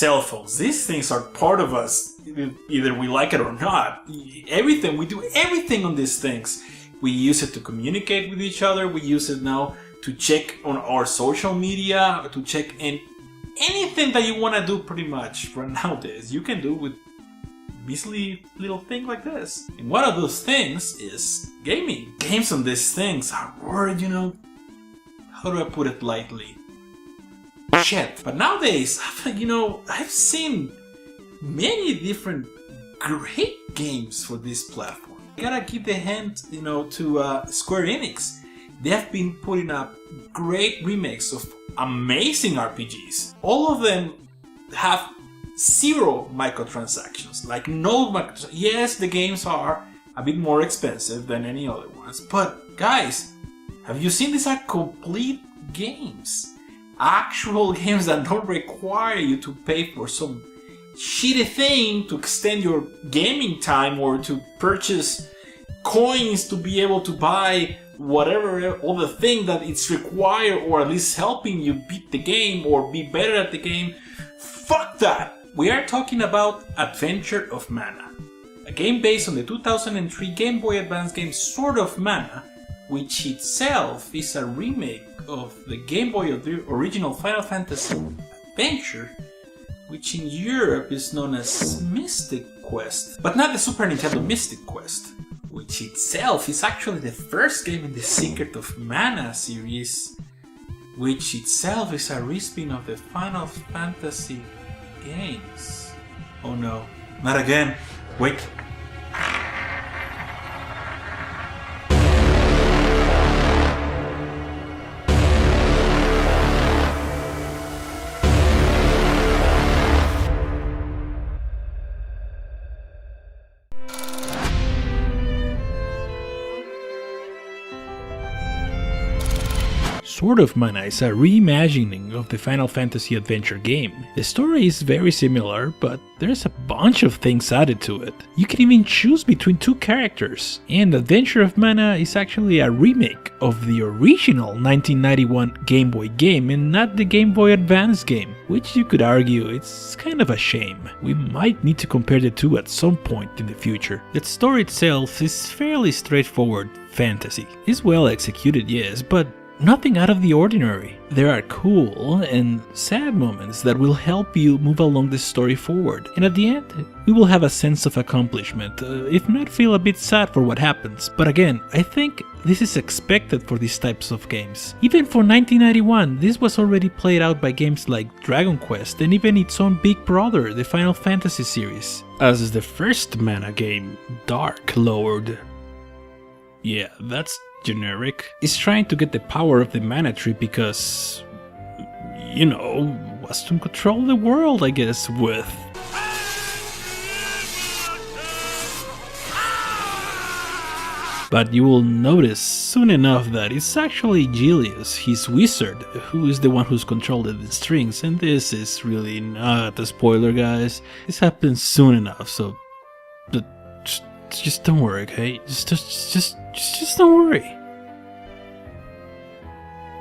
cell phones. These things are part of us, either we like it or not. Everything, we do everything on these things. We use it to communicate with each other. We use it now to check on our social media, to check in anything that you want to do pretty much for nowadays. You can do with measly little thing like this. And one of those things is gaming. Games on these things are word, how do I put it lightly? Shit. But nowadays, I've seen many different great games for this platform. I gotta give the hand, to Square Enix. They have been putting up great remakes of amazing RPGs. All of them have 0 microtransactions, like no microtransactions. Yes, the games are a bit more expensive than any other ones, but guys, have you seen these are complete games? Actual games that don't require you to pay for some shitty thing to extend your gaming time or to purchase coins to be able to buy whatever other thing that it's required, or at least helping you beat the game or be better at the game. Fuck that! We are talking about Adventure of Mana, a game based on the 2003 Game Boy Advance game Sword of Mana, which itself is a remake of the Game Boy of the original Final Fantasy Adventure, which in Europe is known as Mystic Quest, but not the Super Nintendo Mystic Quest, which itself is actually the first game in the Secret of Mana series, which itself is a respin of the Final Fantasy games. Oh no, not again. Wait. Sword of Mana is a reimagining of the Final Fantasy Adventure game. The story is very similar, but there's a bunch of things added to it. You can even choose between 2 characters, and Adventure of Mana is actually a remake of the original 1991 Game Boy game and not the Game Boy Advance game, which you could argue it's kind of a shame. We might need to compare the two at some point in the future. The story itself is fairly straightforward fantasy. It's well executed, yes, but nothing out of the ordinary. There are cool and sad moments that will help you move along the story forward, and at the end, we will have a sense of accomplishment, if not feel a bit sad for what happens. But again, I think this is expected for these types of games. Even for 1991, this was already played out by games like Dragon Quest and even its own big brother, the Final Fantasy series. As the first Mana game, Dark Lord, yeah, that's generic, is trying to get the power of the mana tree because, wants to control the world, I guess, with. But you will notice soon enough that it's actually Julius, his wizard, who is the one who's controlling the strings, and this is really not a spoiler, guys. This happens soon enough, so just don't worry, okay? Just don't worry.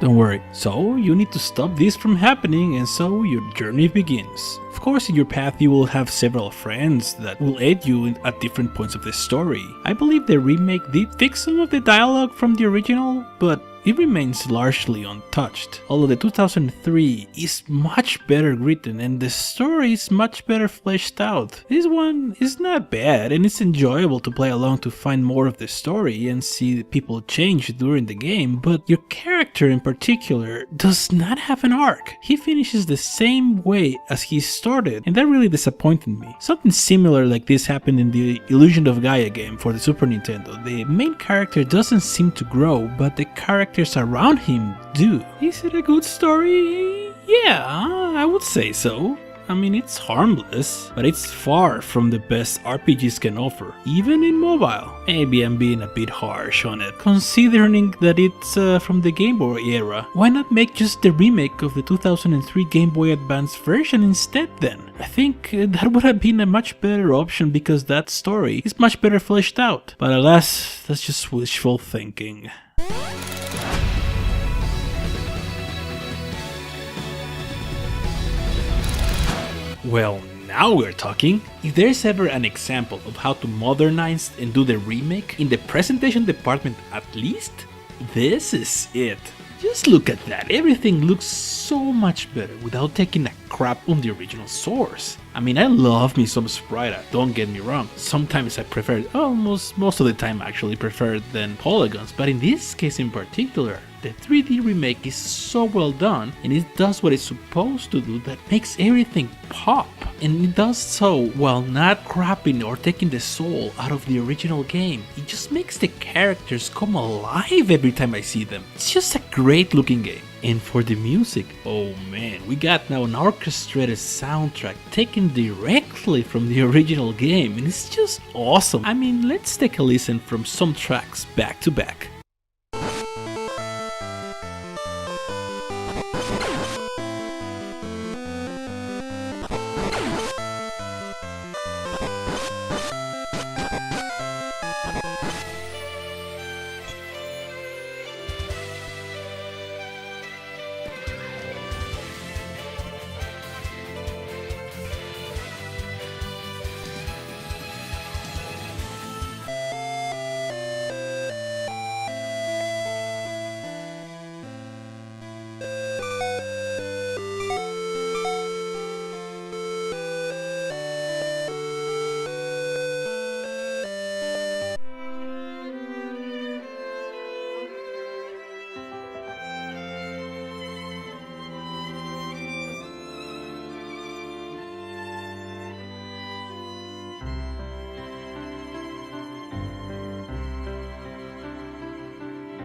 Don't worry. So, you need to stop this from happening, and so your journey begins. Of course, in your path you will have several friends that will aid you at different points of the story. I believe the remake did fix some of the dialogue from the original, but it remains largely untouched, although the 2003 is much better written and the story is much better fleshed out. This one is not bad and it's enjoyable to play along to find more of the story and see people change during the game, but your character in particular does not have an arc. He finishes the same way as he started, and that really disappointed me. Something similar like this happened in the Illusion of Gaia game for the Super Nintendo. The main character doesn't seem to grow, but the characters around him do. Is it a good story? Yeah, I would say so. I mean, it's harmless, but it's far from the best RPGs can offer, even in mobile. Maybe I'm being a bit harsh on it, considering that it's from the Game Boy era. Why not make just the remake of the 2003 Game Boy Advance version instead then? I think that would have been a much better option because that story is much better fleshed out. But alas, that's just wishful thinking. Well, now we're talking. If there's ever an example of how to modernize and do the remake, in the presentation department at least, this is it. Just look at that, everything looks so much better without taking a crap on the original source. I mean, I love me some sprite art, don't get me wrong. Sometimes I prefer it, most of the time actually prefer it than polygons, but in this case in particular, the 3D remake is so well done and it does what it's supposed to do that makes everything pop. And it does so while not crapping or taking the soul out of the original game. It just makes the characters come alive every time I see them. It's just a great looking game. And for the music, oh man, we got now an orchestrated soundtrack taken directly from the original game and it's just awesome. I mean, let's take a listen from some tracks back to back.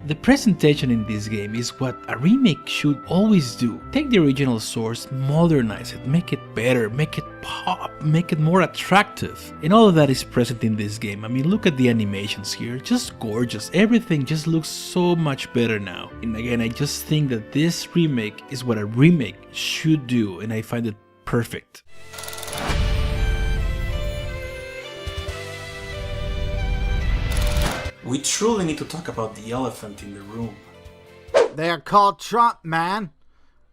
The presentation in this game is what a remake should always do. Take the original source, modernize it, make it better, make it pop, make it more attractive. And all of that is present in this game. I mean, look at the animations here, just gorgeous. Everything just looks so much better now. And again, I just think that this remake is what a remake should do, and I find it perfect. We truly need to talk about the elephant in the room. They're called Trump, man.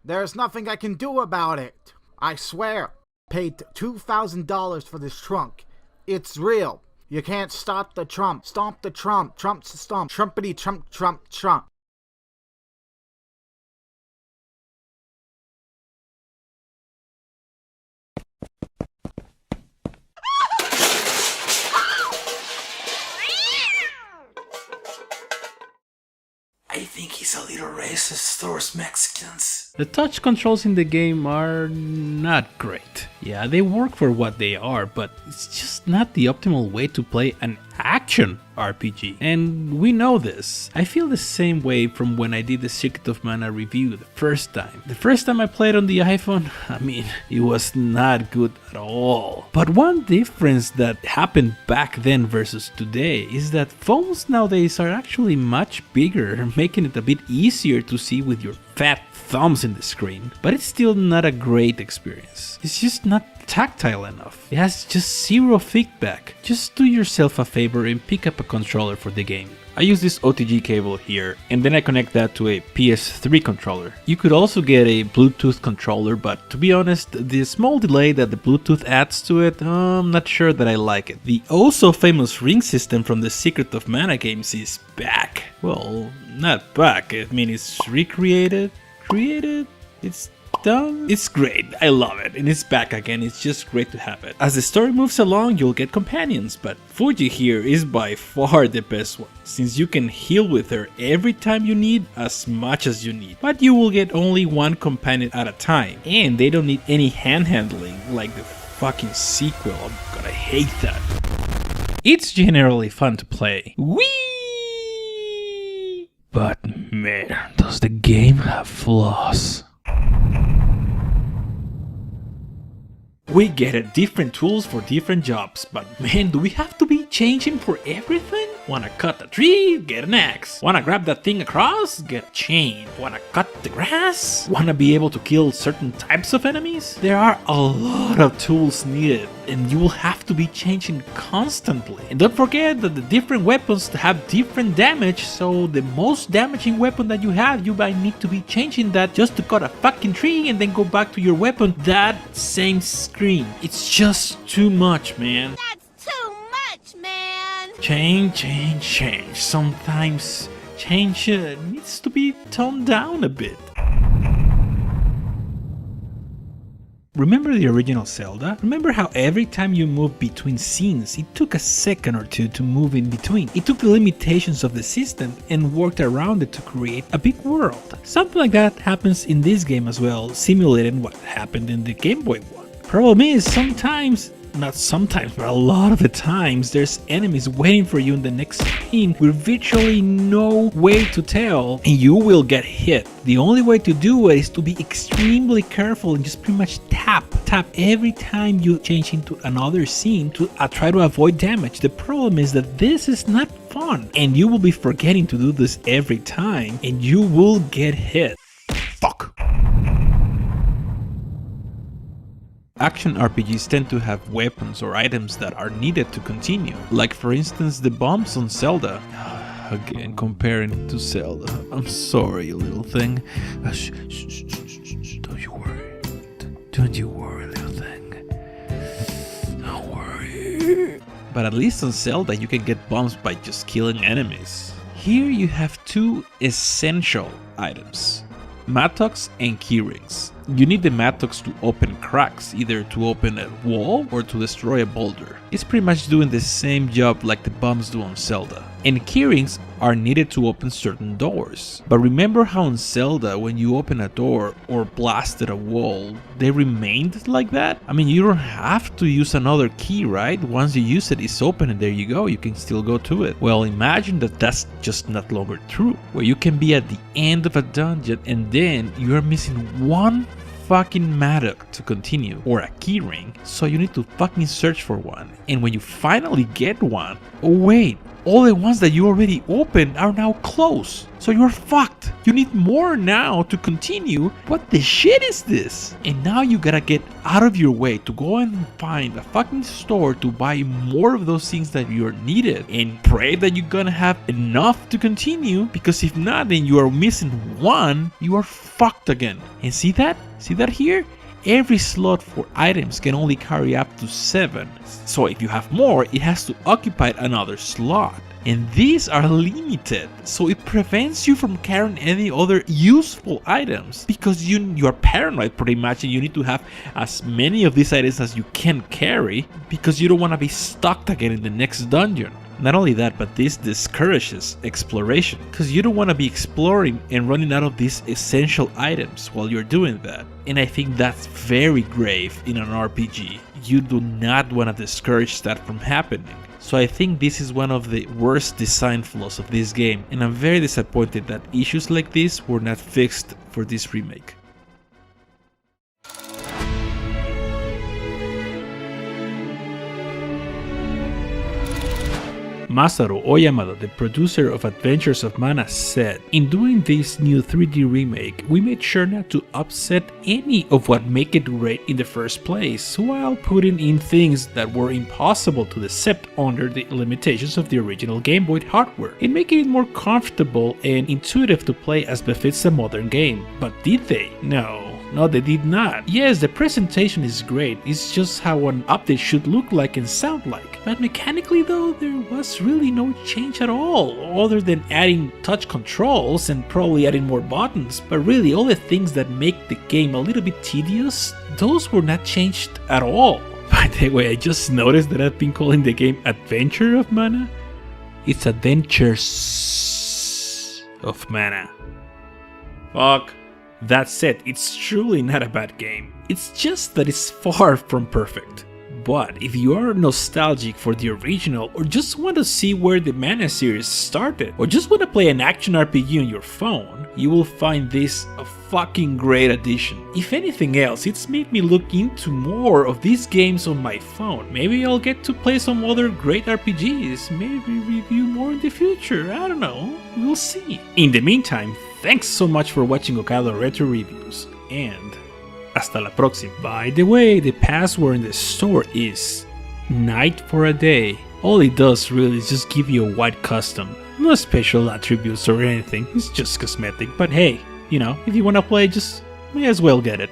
There's nothing I can do about it. I swear. Paid $2,000 for this trunk. It's real. You can't stop the Trump. Stomp the Trump. Trump's a stomp. Trumpity Trump, Trump, Trump. I think he's a little racist towards Mexicans. The touch controls in the game are not great. Yeah, they work for what they are, but it's just not the optimal way to play an action RPG. And we know this. I feel the same way from when I did the Secret of Mana review the first time. The first time I played on the iPhone, I mean, it was not good at all. But one difference that happened back then versus today is that phones nowadays are actually much bigger, making it a bit easier to see with your fat thumbs in the screen. But it's still not a great experience. It's just not tactile enough. It has just zero feedback. Just do yourself a favor and pick up a controller for the game. I use this OTG cable here, and then I connect that to a PS3 controller. You could also get a Bluetooth controller, but to be honest, the small delay that the Bluetooth adds to it, I'm not sure that I like it. The oh-so famous ring system from the Secret of Mana games is back. Well, not back, I mean it's recreated, it's done. It's great, I love it, and it's back again, it's just great to have it. As the story moves along, you'll get companions, but Fuji here is by far the best one, since you can heal with her every time you need, as much as you need. But you will get only one companion at a time, and they don't need any hand handling like the fucking sequel. I'm gonna hate that. It's generally fun to play. Whee! But man, does the game have flaws. We get it, different tools for different jobs, but man, do we have to be changing for everything? Wanna cut a tree? Get an axe. Wanna grab that thing across? Get a chain. Wanna cut the grass? Wanna be able to kill certain types of enemies? There are a lot of tools needed, and you will have to be changing constantly. And don't forget that the different weapons have different damage, so the most damaging weapon that you have, you might need to be changing that just to cut a fucking tree and then go back to your weapon that same screen. It's just too much, man. That's too much, man! Change. Sometimes change needs to be toned down a bit. Remember the original Zelda? Remember how every time you moved between scenes, it took a second or two to move in between? It took the limitations of the system and worked around it to create a big world. Something like that happens in this game as well, simulating what happened in the Game Boy one. Problem is, not sometimes, but a lot of the times, there's enemies waiting for you in the next screen with virtually no way to tell, and you will get hit. The only way to do it is to be extremely careful and just pretty much tap every time you change into another scene to try to avoid damage. The problem is that this is not fun, and you will be forgetting to do this every time, and you will get hit. Fuck. Action RPGs tend to have weapons or items that are needed to continue, like for instance the bombs on Zelda. Again, comparing to Zelda. I'm sorry, little thing. Shh, don't you worry. Don't you worry, little thing. Don't worry. But at least on Zelda you can get bombs by just killing enemies. Here you have two essential items: mattocks and keyrings. You need the mattocks to open cracks, either to open a wall or to destroy a boulder. It's pretty much doing the same job like the bombs do on Zelda. And keyrings are needed to open certain doors. But remember how in Zelda, when you open a door or blasted a wall, they remained like that? I mean, you don't have to use another key, right? Once you use it, it's open and there you go, you can still go to it. Well, imagine that that's just not longer true, where you can be at the end of a dungeon and then you are missing one fucking mattock to continue, or a keyring, so you need to fucking search for one. And when you finally get one, oh wait, all the ones that you already opened are now closed, so you're fucked. You need more now to continue. What the shit is this? And now you gotta get out of your way to go and find a fucking store to buy more of those things that you're needed, and pray that you're gonna have enough to continue, because if not, then you are missing one, you are fucked again. And see that? See that here? Every slot for items can only carry up to 7, so if you have more, it has to occupy another slot. And these are limited, so it prevents you from carrying any other useful items, because you are paranoid pretty much, and you need to have as many of these items as you can carry, because you don't want to be stuck again in the next dungeon. Not only that, but this discourages exploration, because you don't want to be exploring and running out of these essential items while you're doing that. And I think that's very grave in an RPG. You do not want to discourage that from happening. So I think this is one of the worst design flaws of this game, and I'm very disappointed that issues like this were not fixed for this remake. Masaru Oyamada, the producer of Adventures of Mana, said, "In doing this new 3D remake, we made sure not to upset any of what made it great in the first place, while putting in things that were impossible to accept under the limitations of the original Game Boy hardware, and making it more comfortable and intuitive to play as befits a modern game." But did they? No, they did not. Yes, the presentation is great, it's just how an update should look like and sound like. But mechanically though, there was really no change at all, other than adding touch controls and probably adding more buttons. But really, all the things that make the game a little bit tedious, those were not changed at all. By the way, I just noticed that I've been calling the game Adventure of Mana. It's Adventures of Mana. Fuck. That said, it's truly not a bad game. It's just that it's far from perfect. But if you are nostalgic for the original, or just want to see where the Mana series started, or just want to play an action RPG on your phone, you will find this a fucking great addition. If anything else, it's made me look into more of these games on my phone. Maybe I'll get to play some other great RPGs, maybe review more in the future, I don't know, we'll see. In the meantime, thanks so much for watching Gokado Retro Reviews, and hasta la próxima. By the way, the password in the store is night for a day. All it does really is just give you a white custom. No special attributes or anything, it's just cosmetic. But hey, you know, if you wanna play, just may as well get it.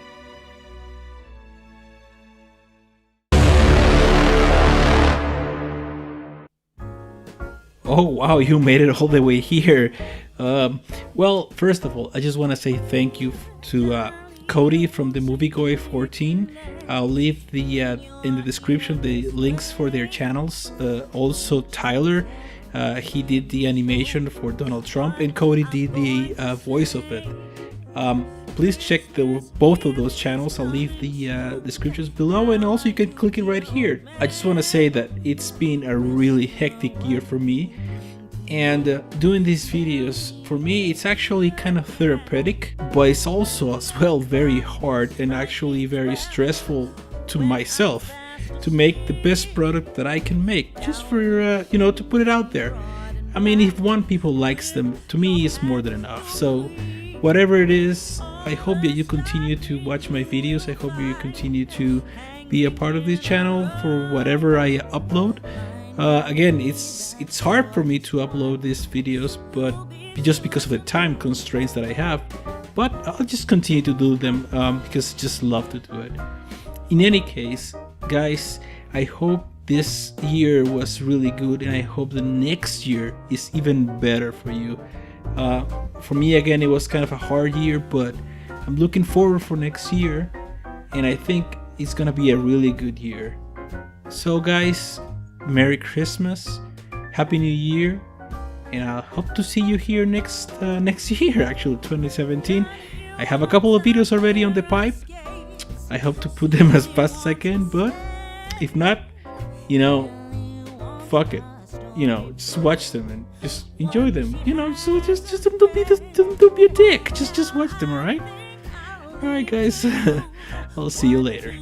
Oh wow, you made it all the way here. Well, first of all, I just wanna say thank you to Cody from the Moviegoy 14. I'll leave the in the description the links for their channels. Also Tyler, he did the animation for Donald Trump, and Cody did the voice of it. Please check both of those channels. I'll leave the descriptions below, and also you can click it right here. I just want to say that it's been a really hectic year for me, and doing these videos, for me, it's actually kind of therapeutic, but it's also as well very hard and actually very stressful to myself to make the best product that I can make, just for, you know, to put it out there. I mean, if one people likes them, to me it's more than enough. So whatever it is, I hope that you continue to watch my videos. I hope you continue to be a part of this channel for whatever I upload. Again, it's hard for me to upload these videos, but just because of the time constraints that I have, but I'll just continue to do them because I just love to do it. In any case, guys, I hope this year was really good, and I hope the next year is even better for you. For me, again, it was kind of a hard year, but I'm looking forward for next year, and I think it's gonna be a really good year. So guys, Merry Christmas, Happy New Year, and I hope to see you here next year, actually 2017. I have a couple of videos already on the pipe. I hope to put them as fast as I can, but if not, you know, fuck it. You know, just watch them and just enjoy them. You know, so just don't be a dick. Just watch them, alright? Alright guys, I'll see you later.